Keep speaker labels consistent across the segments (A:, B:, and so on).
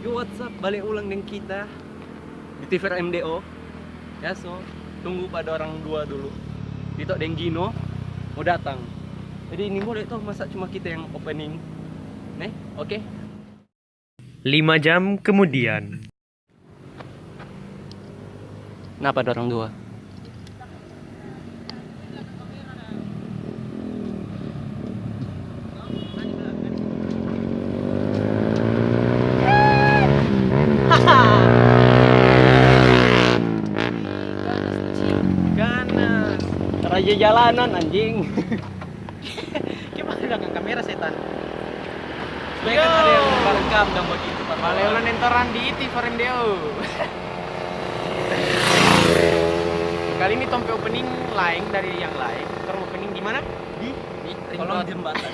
A: Yo, what's up? Balik ulang dengan kita di TV MDO. Ya, so tunggu pada orang dua dulu. Dito dan Gino mau datang. Jadi ini boleh tuh masa cuma kita yang opening. Nih, oke.
B: 5 jam kemudian.
A: Kenapa ada orang dua? Ganas. Raja jalanan anjing.
B: Gimana dengan kamera setan?
A: Supaya kan ada yang merekam dan begitu Pak.
B: Baleulan entoran di TV MDO. Kali ini Tompe opening lain dari yang lain. Terus opening di mana? Di
A: Kolong jembatan.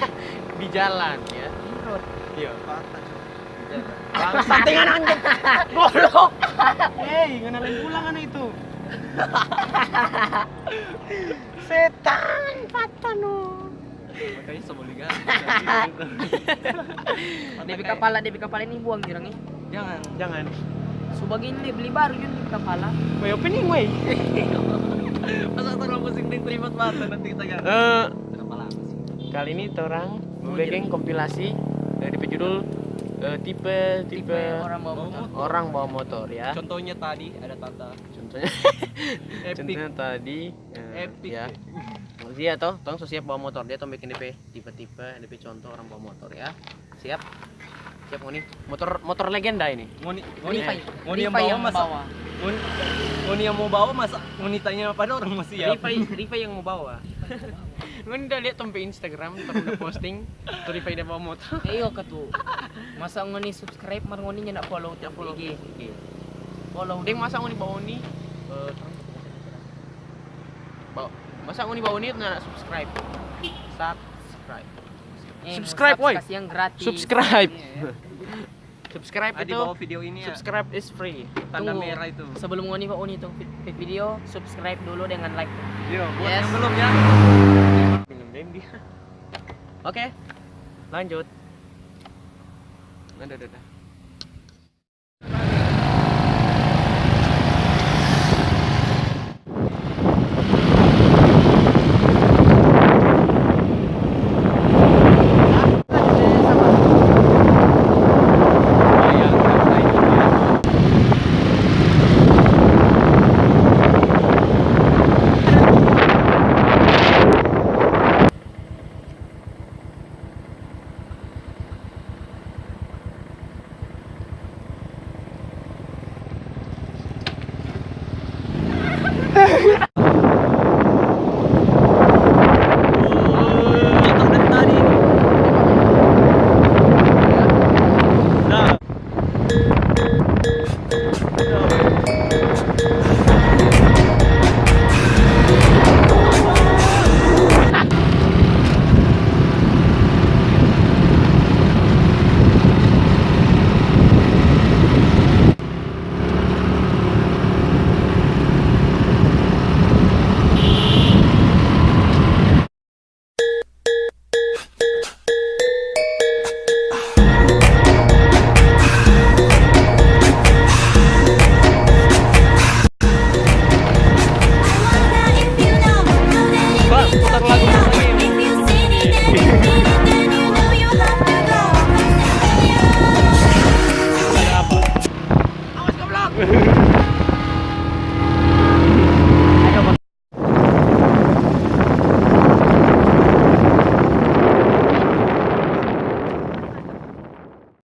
B: Di jalan ya.
A: Road.
B: Iya.
A: Bangsat dengan anjing. Goblok.
B: Hei, ngenalin pulang kan itu. Setan, patano.
A: Makanya sebeli kan.
C: DP kapal ini buang jirangnya.
B: Jangan.
C: Subagin nih beli baru yun DP kapal.
B: Woi, opening woi.
A: Masa terlalu pusing di terlibat mata nanti kita ganti. Berapa lama sih?
B: Kali ini orang geng kompilasi dari judul tipe orang bawa motor ya.
A: Contohnya tadi ada Tata.
B: Contohnya
A: Epic.
B: tadi
A: Epic.
B: ya. Dia tong so siap bawa motor, dia bikin tipe-tipe DP contoh orang bawa motor ya. Siap ngoni. Motor legenda ini.
A: Ngoni
C: Rifa
A: yang bawa masa Ngoni yang mau bawa masa ngoni tanya pada orang mau siap.
B: Rifa yang mau bawa. Ngoni udah lihat tompe Instagram, udah posting tuh Rifa dia bawa motor.
C: Iyo ketu. Masa ngoni subscribe mar ngoni nya nak follow IG. Follow
B: Deng masa ngoni bawa ni masa ngoni bawa ni nak subscribe. Subscribe, woy.
C: Kasih yang gratis.
B: Subscribe.
C: Iya.
B: Subscribe
A: Di
B: itu.
A: bawah video ini ya.
B: Subscribe is free.
A: Tanda
C: Tunggu.
A: merah itu.
C: Sebelum ngoni pak uni tuh video, subscribe dulu dengan like.
A: Yo, buat
C: Yes.
A: yang belum ya.
B: Minum dia. Oke. Lanjut. Udah.
A: Itu dari tadi. Nah. Pak, putar lagu lagi. Ada apa?
B: Awas goblok.